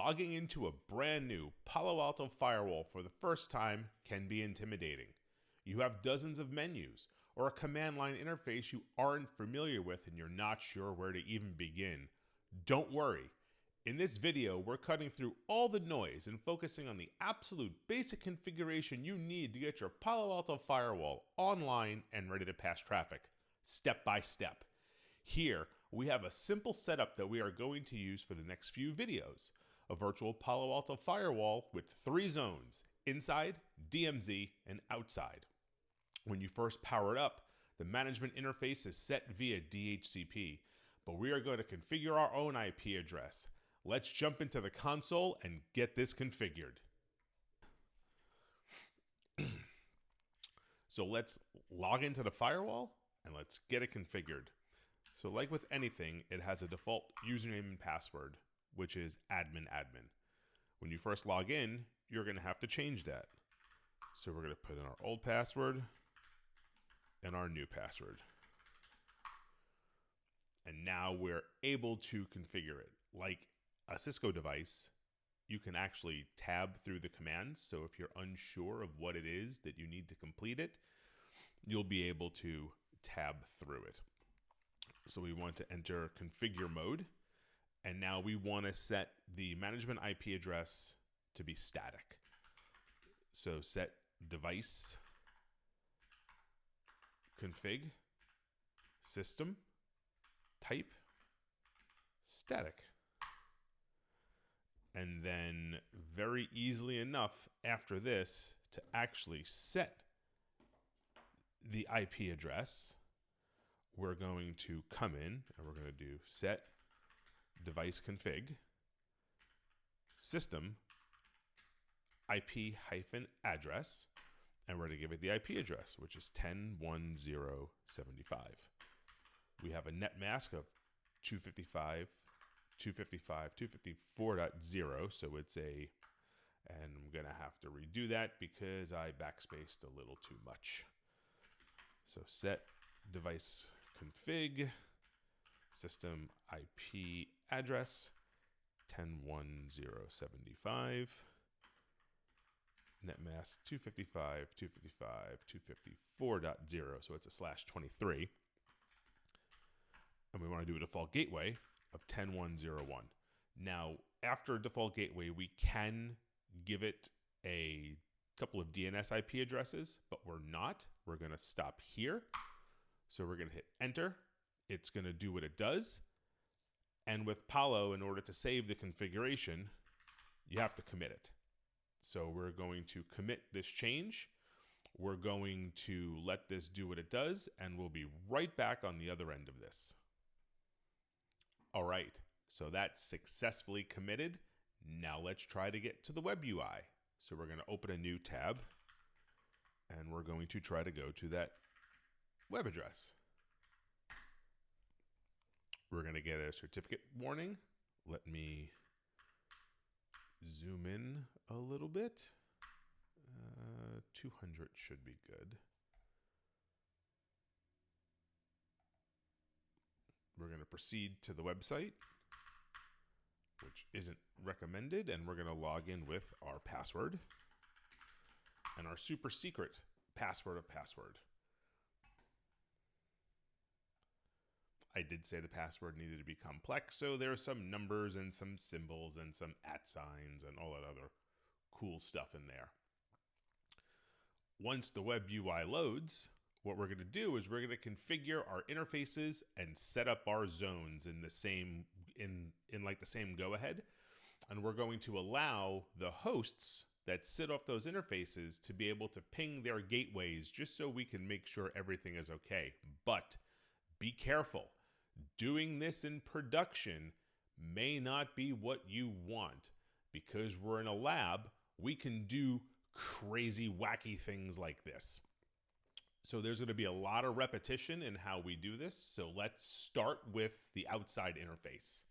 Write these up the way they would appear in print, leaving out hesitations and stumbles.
Logging into a brand new Palo Alto Firewall for the first time can be intimidating. You have dozens of menus or a command line interface you aren't familiar with and you're not sure where to even begin. Don't worry. In this video, we're cutting through all the noise and focusing on the absolute basic configuration you need to get your Palo Alto Firewall online and ready to pass traffic, step by step. Here, we have a simple setup that we are going to use for the next few videos. A virtual Palo Alto Firewall with 3 zones, inside, DMZ, and outside. When you first power it up, the management interface is set via DHCP, but we are going to configure our own IP address. Let's jump into the console and get this configured. So let's log into the firewall and let's get it configured. So like with anything, it has a default username and password, which is admin. When you first log in, you're going to have to change that. So we're going to put in our old password and our new password. And now we're able to configure it. Like a Cisco device, you can actually tab through the commands. So if you're unsure of what it is that you need to complete it, you'll be able to tab through it. So we want to enter configure mode. And now we want to set the management IP address to be static. So set device config system type static. And then very easily enough after this to actually set the IP address, we're going to come in and we're going to do set device config system IP hyphen address, and we're going to give it the IP address, which is 10.10.75. We have a net mask of 255.254.0, so it's a, and I'm going to have to redo that because I backspaced a little too much. So set device config system IP address 10.10.75, net mask 255.255.254.0, so it's a /23. And we want to do a default gateway of 10.1.0.1. Now, after default gateway, we can give it a couple of DNS IP addresses, but we're not. We're going to stop here. So we're going to hit enter. It's going to do what it does. And with Palo, in order to save the configuration, you have to commit it. So we're going to commit this change. We're going to let this do what it does, and we'll be right back on the other end of this. All right, so that's successfully committed. Now let's try to get to the web UI. So we're going to open a new tab, and we're going to try to go to that web address. We're going to get a certificate warning. Let me zoom in a little bit. 200 should be good. We're going to proceed to the website, which isn't recommended, and we're going to log in with our password and our super secret password of password. I did say the password needed to be complex, so there's some numbers and some symbols and some @ signs and all that other cool stuff in there. Once the web UI loads, what we're going to do is we're going to configure our interfaces and set up our zones in the same like the same go ahead, and we're going to allow the hosts that sit off those interfaces to be able to ping their gateways just so we can make sure everything is okay. But be careful. Doing this in production may not be what you want. Because we're in a lab, we can do crazy, wacky things like this. So there's going to be a lot of repetition in how we do this. So let's start with the outside interface.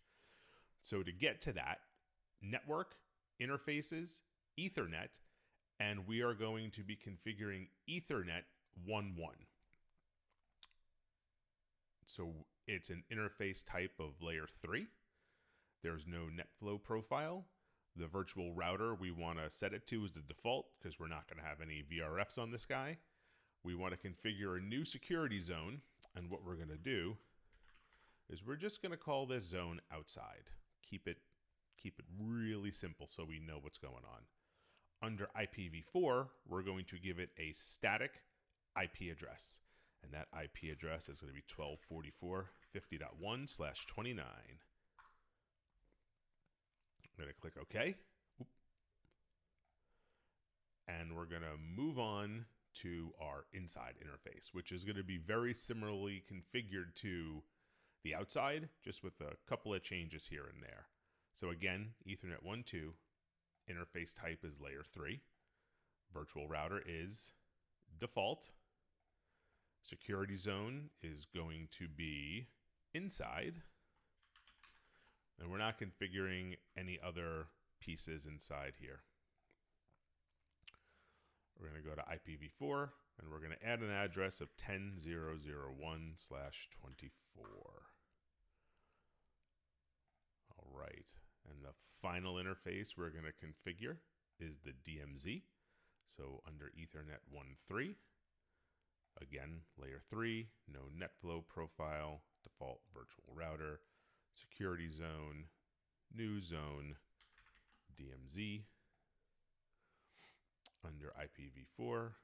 So to get to that, network, interfaces, Ethernet, and we are going to be configuring Ethernet 1.1. So it's an interface type of layer 3. There's no NetFlow profile. The virtual router we want to set it to as the default because we're not going to have any VRFs on this guy. We want to configure a new security zone, and what we're going to do is we're just going to call this zone outside. Keep it really simple so we know what's going on. Under IPv4, we're going to give it a static IP address. And that IP address is going to be 1244.50.1/29. I'm going to click OK. And we're going to move on to our inside interface, which is going to be very similarly configured to the outside, just with a couple of changes here and there. So again, Ethernet 1.2, interface type is layer 3. Virtual router is default. Security zone is going to be inside. And we're not configuring any other pieces inside here. We're going to go to IPv4, and we're going to add an address of 10.0.0.1/24. All right. And the final interface we're going to configure is the DMZ. So under Ethernet 1.3, again, layer 3, no NetFlow profile, default virtual router, security zone, new zone, DMZ. Under IPv4,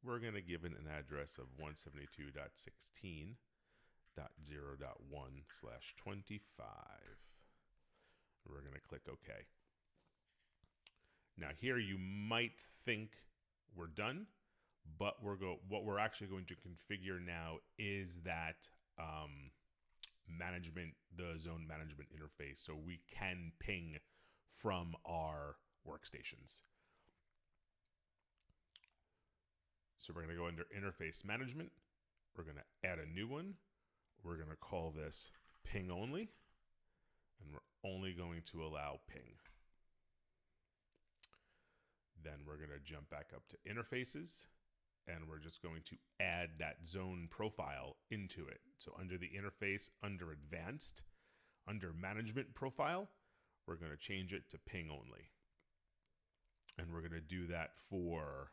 we're going to give it an address of 172.16.0.1/25. We're going to click OK. Now here you might think we're done, but what we're actually going to configure now is that the zone management interface, so we can ping from our workstations. So we're going to go under interface management. We're going to add a new one. We're going to call this ping only. And we're only going to allow ping. Then we're going to jump back up to interfaces. And we're just going to add that zone profile into it. So under the interface, under advanced, under management profile, we're going to change it to ping only. And we're going to do that for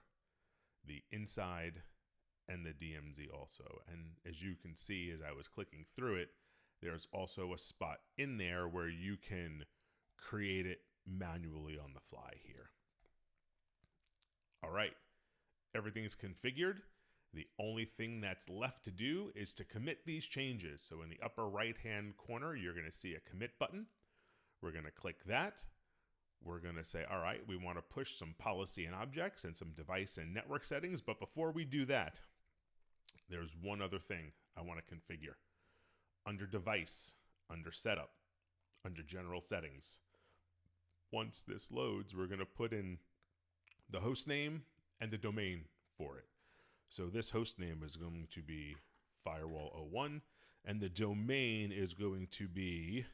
the inside and the DMZ also. And as you can see, as I was clicking through it, there's also a spot in there where you can create it manually on the fly here. All right, everything is configured. The only thing that's left to do is to commit these changes. So in the upper right-hand corner, you're going to see a commit button. We're going to click that. We're going to say, all right, we want to push some policy and objects and some device and network settings. But before we do that, there's one other thing I want to configure. Under device, under setup, under general settings. Once this loads, we're going to put in the host name and the domain for it. So this host name is going to be Firewall 01, and the domain is going to be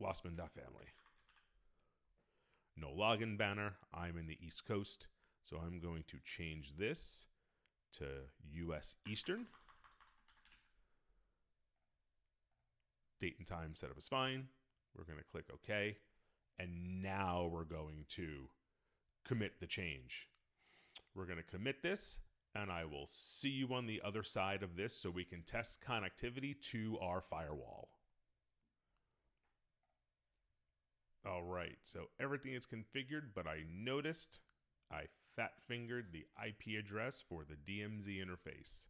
Lossman.family. No login banner. I'm in the East Coast, so I'm going to change this to US Eastern. Date and time setup is fine. We're going to click OK. And now we're going to commit the change. We're going to commit this, and I will see you on the other side of this so we can test connectivity to our firewall. All right, so everything is configured, but I noticed I fat-fingered the IP address for the DMZ interface.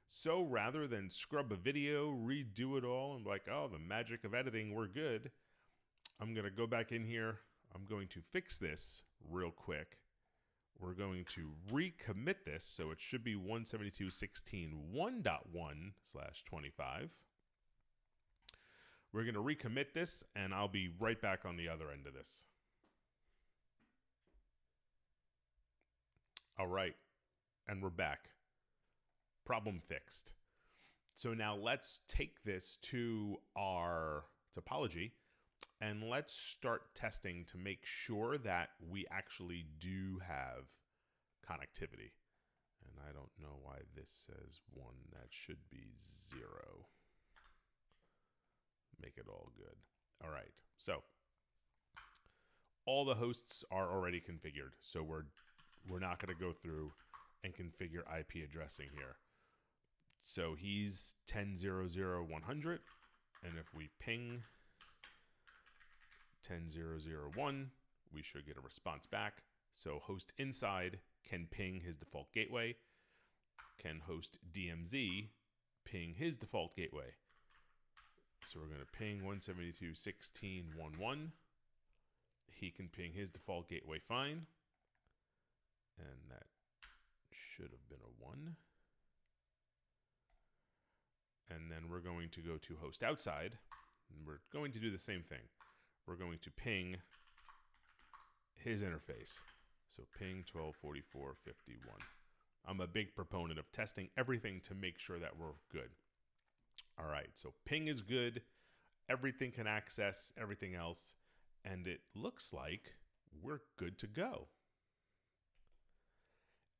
So rather than scrub a video, redo it all, and be like, oh, the magic of editing, we're good, I'm going to go back in here. I'm going to fix this real quick. We're going to recommit this, so it should be 172.16.1.1/25. We're going to recommit this, and I'll be right back on the other end of this. All right, and we're back. Problem fixed. So now let's take this to our topology, and let's start testing to make sure that we actually do have connectivity. And I don't know why this says 1. That should be 0. Make it all good. All right, so all the hosts are already configured, so we're not going to go through and configure IP addressing here. So he's 10.0.0.100, and if we ping 10.0.0.1, we should get a response back. So host inside can ping his default gateway, can host DMZ ping his default gateway. So we're going to ping 172.16.1.1. He can ping his default gateway fine. And that should have been a 1. And then we're going to go to host outside. And we're going to do the same thing. We're going to ping his interface. So ping 12.44.51. I'm a big proponent of testing everything to make sure that we're good. All right, so ping is good. Everything can access everything else. And it looks like we're good to go.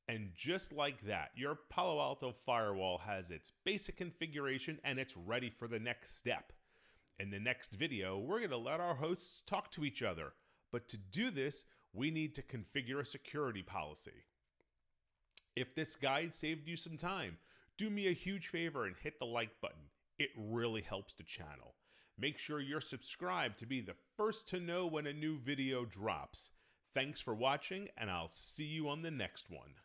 And just like that, your Palo Alto Firewall has its basic configuration and it's ready for the next step. In the next video, we're going to let our hosts talk to each other. But to do this, we need to configure a security policy. If this guide saved you some time, do me a huge favor and hit the like button. It really helps the channel. Make sure you're subscribed to be the first to know when a new video drops. Thanks for watching, and I'll see you on the next one.